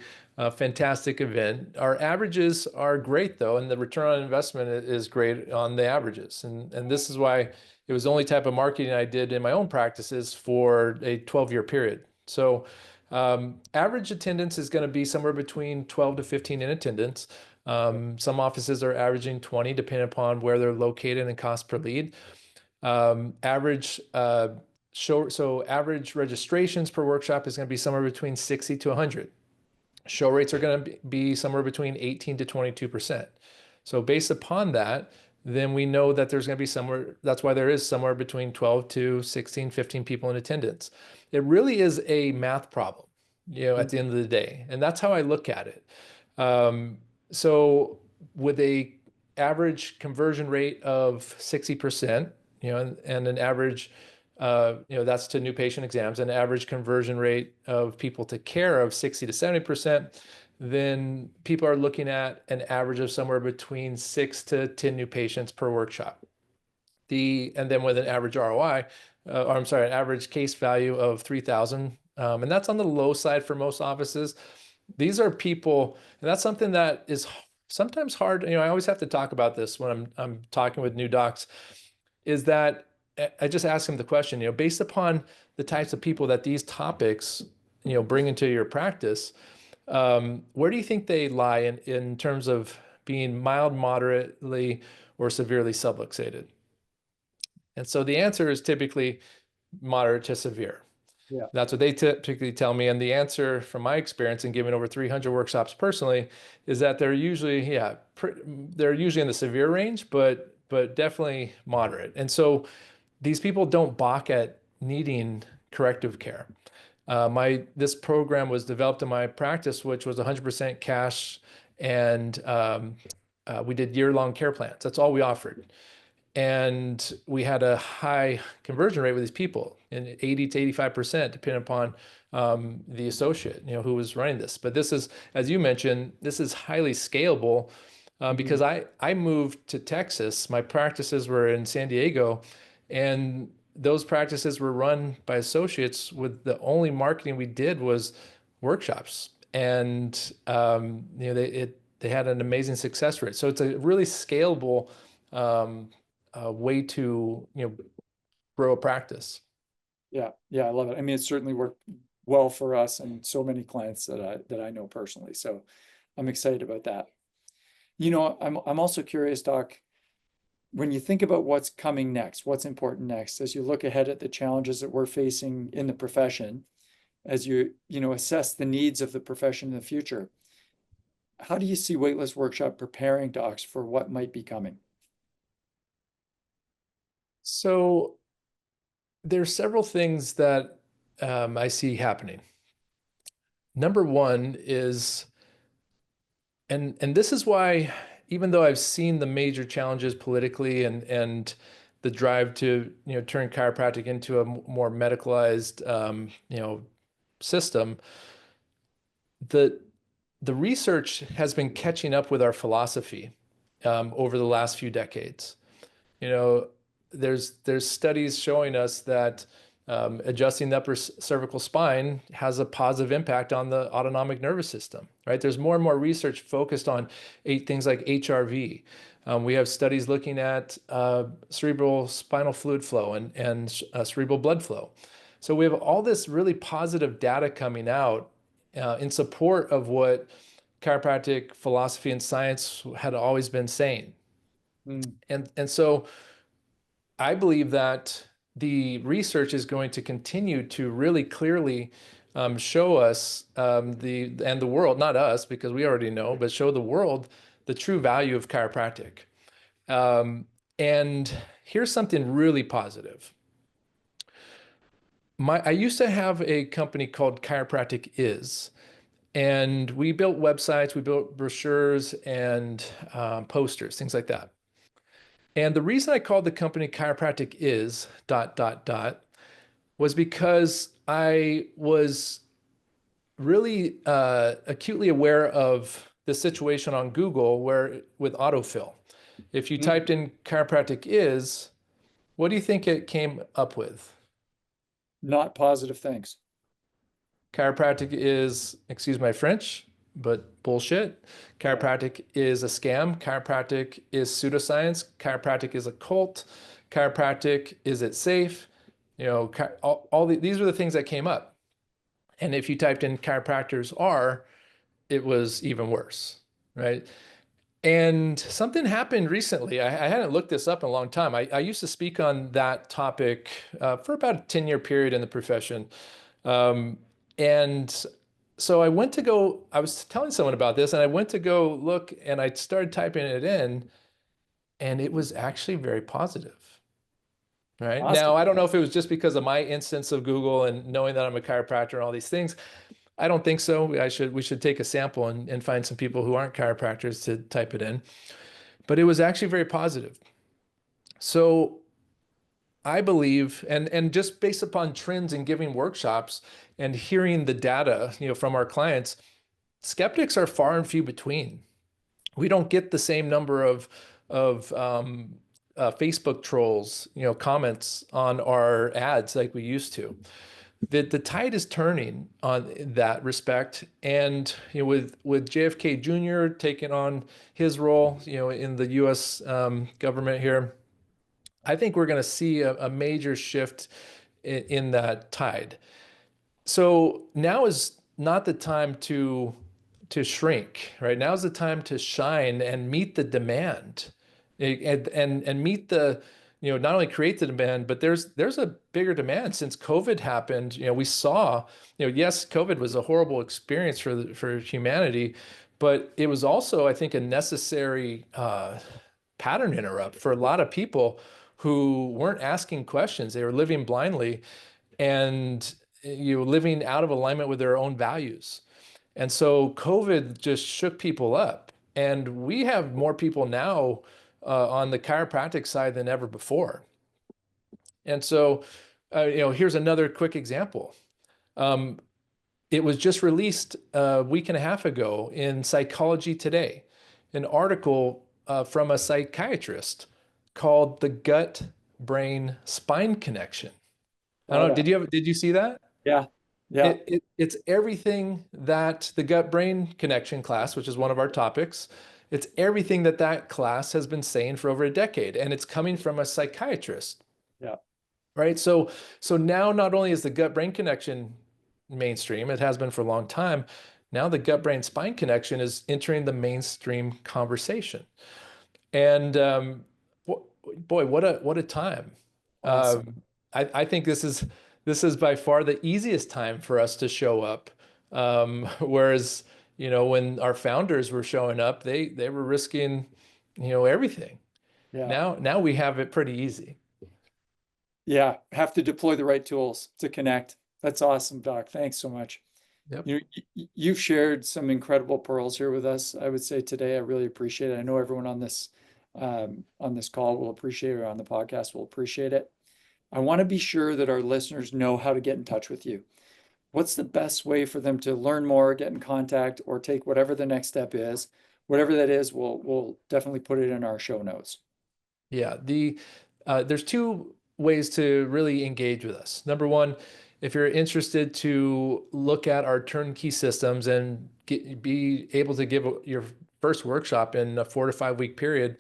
fantastic event. Our averages are great though, and the return on investment is great on the averages. And this is why it was the only type of marketing I did in my own practices for a 12-year period. So average attendance is going to be somewhere between 12 to 15 in attendance. Some offices are averaging 20, depending upon where they're located and cost per lead. Average registrations per workshop is going to be somewhere between 60 to 100. Show rates are going to be somewhere between 18 to 22%. So based upon that, then we know that there's going to be that's why there is somewhere between 12 to 16, 15 people in attendance. It really is a math problem, at the end of the day. And that's how I look at it. So with a average conversion rate of 60%, and an average, that's to new patient exams, an average conversion rate of people to care of 60 to 70%, then people are looking at an average of somewhere between 6 to 10 new patients per workshop. And then with an average ROI, an average case value of 3,000, and that's on the low side for most offices. These are people, and that's something that is sometimes hard. I always have to talk about this when I'm talking with new docs, is that I just ask them the question, based upon the types of people that these topics, bring into your practice, where do you think they lie in terms of being mild, moderately, or severely subluxated? And so the answer is typically moderate to severe. Yeah. That's what they typically tell me. And the answer from my experience and giving over 300 workshops personally is that they're usually, they're usually in the severe range, but definitely moderate. And so these people don't balk at needing corrective care. This program was developed in my practice, which was 100% cash, and we did year-long care plans. That's all we offered. And we had a high conversion rate with these people, and 80 to 85%, depending upon the associate, who was running this. But this is, as you mentioned, this is highly scalable because I moved to Texas. My practices were in San Diego, and those practices were run by associates with the only marketing we did was workshops. And they had an amazing success rate. So it's a really scalable way to grow a practice. Yeah, I love it. I mean, it certainly worked well for us and so many clients that I know personally. So I'm excited about that. I'm also curious, Doc, when you think about what's coming next, what's important next, as you look ahead at the challenges that we're facing in the profession, as you assess the needs of the profession in the future, how do you see Waitlist Workshop preparing docs for what might be coming? So there's several things that I see happening. Number one is, and this is why, even though I've seen the major challenges politically and the drive to, turn chiropractic into a more medicalized, system, the research has been catching up with our philosophy over the last few decades. There's studies showing us that adjusting the upper cervical spine has a positive impact on the autonomic nervous system, right? There's more and more research focused on things like HRV. We have studies looking at cerebral spinal fluid flow and cerebral blood flow. So we have all this really positive data coming out in support of what chiropractic philosophy and science had always been saying. And so I believe that the research is going to continue to really clearly show us and the world, not us because we already know, but show the world the true value of chiropractic. And here's something really positive. I used to have a company called Chiropractic Is, and we built websites, we built brochures and posters, things like that. And the reason I called the company Chiropractic Is ... was because I was really acutely aware of the situation on Google with autofill. If you typed in Chiropractic Is, what do you think it came up with? Not positive things. Chiropractic is, excuse my French, but bullshit. Chiropractic is a scam. Chiropractic is pseudoscience. Chiropractic is a cult. Chiropractic, is it safe? These are the things that came up. And if you typed in chiropractors are, it was even worse, right? And something happened recently. I hadn't looked this up in a long time. I used to speak on that topic for about a 10-year period in the profession. And so I was telling someone about this, and I went to go look, and I started typing it in, and it was actually very positive. Right. Awesome. Now, I don't know if it was just because of my instance of Google and knowing that I'm a chiropractor and all these things. I don't think so. We should take a sample and find some people who aren't chiropractors to type it in. But it was actually very positive. So I believe, and just based upon trends in giving workshops and hearing the data, from our clients, skeptics are far and few between. We don't get the same number of Facebook trolls, comments on our ads like we used to. The tide is turning on that respect, and with JFK Jr. taking on his role, in the U.S. Government here, I think we're going to see a major shift in that tide. So now is not the time to shrink, right? Now is the time to shine and meet the demand, and meet the, not only create the demand, but there's a bigger demand since COVID happened. We saw, yes, COVID was a horrible experience for humanity, but it was also, I think, a necessary pattern interrupt for a lot of people who weren't asking questions. They were living blindly and living out of alignment with their own values. And so COVID just shook people up. And we have more people now on the chiropractic side than ever before. And so, here's another quick example. It was just released a week and a half ago in Psychology Today, an article from a psychiatrist called The Gut-Brain Spine Connection. I don't know, did you see that? Yeah. Yeah. It's everything that the gut-brain connection class, which is one of our topics, it's everything that class has been saying for over a decade, and it's coming from a psychiatrist. Yeah. Right. So now not only is the gut-brain connection mainstream, it has been for a long time. Now the gut-brain spine connection is entering the mainstream conversation. And boy, what a time. Awesome. I think this is by far the easiest time for us to show up. Whereas, when our founders were showing up, they were risking, everything. Yeah. Now we have it pretty easy. Yeah. Have to deploy the right tools to connect. That's awesome, Doc. Thanks so much. Yep. You've shared some incredible pearls here with us, I would say today. I really appreciate it. I know everyone on this call will appreciate it, or on the podcast will appreciate it. I want to be sure that our listeners know how to get in touch with you. What's the best way for them to learn more, get in contact, or take whatever the next step is? Whatever that is, we'll definitely put it in our show notes. Yeah, there's two ways to really engage with us. Number one, if you're interested to look at our turnkey systems and be able to give your first workshop in a 4 to 5 week period,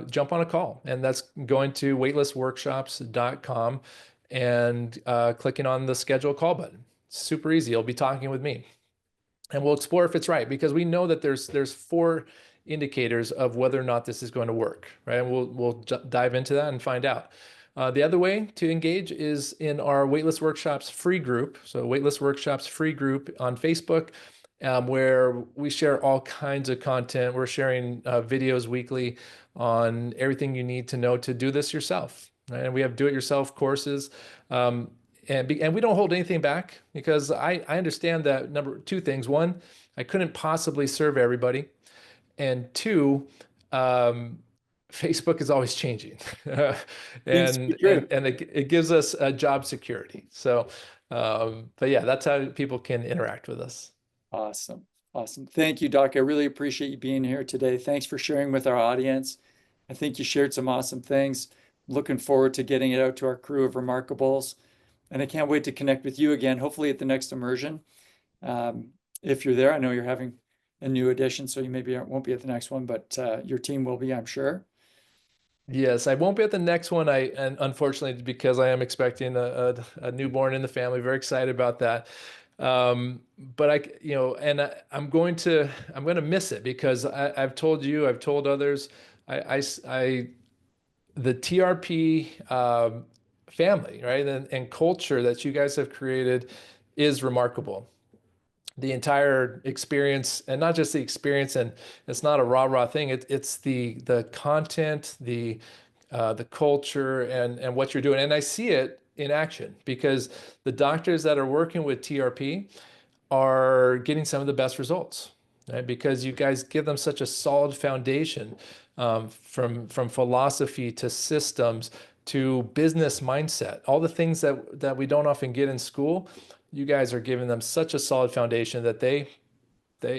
jump on a call. And that's going to waitlistworkshops.com and clicking on the schedule call button. Super easy. You'll be talking with me. And we'll explore if it's right, because we know that there's 4 indicators of whether or not this is going to work, right? And we'll dive into that and find out. The other way to engage is in our Waitlist Workshops free group. So Waitlist Workshops free group on Facebook, where we share all kinds of content. We're sharing videos weekly on everything you need to know to do this yourself. Right? And we have do-it-yourself courses. And we don't hold anything back, because I understand that 2 things. 1, I couldn't possibly serve everybody. And 2, Facebook is always changing, and it gives us a job security. So, but yeah, that's how people can interact with us. Awesome. Thank you, Doc. I really appreciate you being here today. Thanks for sharing with our audience. I think you shared some awesome things. Looking forward to getting it out to our crew of Remarkables. And I can't wait to connect with you again, hopefully at the next immersion. If you're there, I know you're having a new edition, so you maybe won't be at the next one, but your team will be, I'm sure. Yes, I won't be at the next one. And unfortunately, because I am expecting a newborn in the family, very excited about that. But I'm going to miss it, because I've told you, I've told others, the TRP family, right, and culture that you guys have created is remarkable. The entire experience, and not just the experience, and it's not a rah-rah thing. It's the content, the culture, and what you're doing. And I see it in action, because the doctors that are working with TRP are getting some of the best results, right? Because you guys give them such a solid foundation, from philosophy to systems to business mindset, all the things that we don't often get in school. You guys are giving them such a solid foundation that they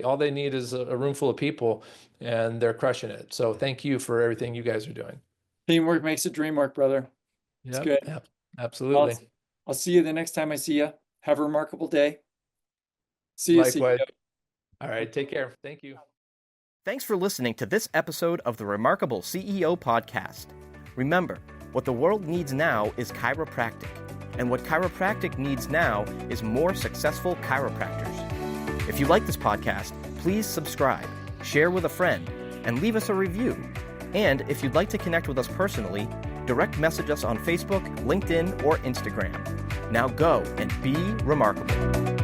all they need is a room full of people, and they're crushing it. So thank you for everything you guys are doing. Teamwork makes the dream work, brother. It's good. Absolutely. I'll see you the next time I see you. Have a remarkable day. See you. Likewise. All right. Take care. Thank you. Thanks for listening to this episode of the Remarkable CEO Podcast. Remember, what the world needs now is chiropractic. And what chiropractic needs now is more successful chiropractors. If you like this podcast, please subscribe, share with a friend, and leave us a review. And if you'd like to connect with us personally, direct message us on Facebook, LinkedIn, or Instagram. Now go and be remarkable.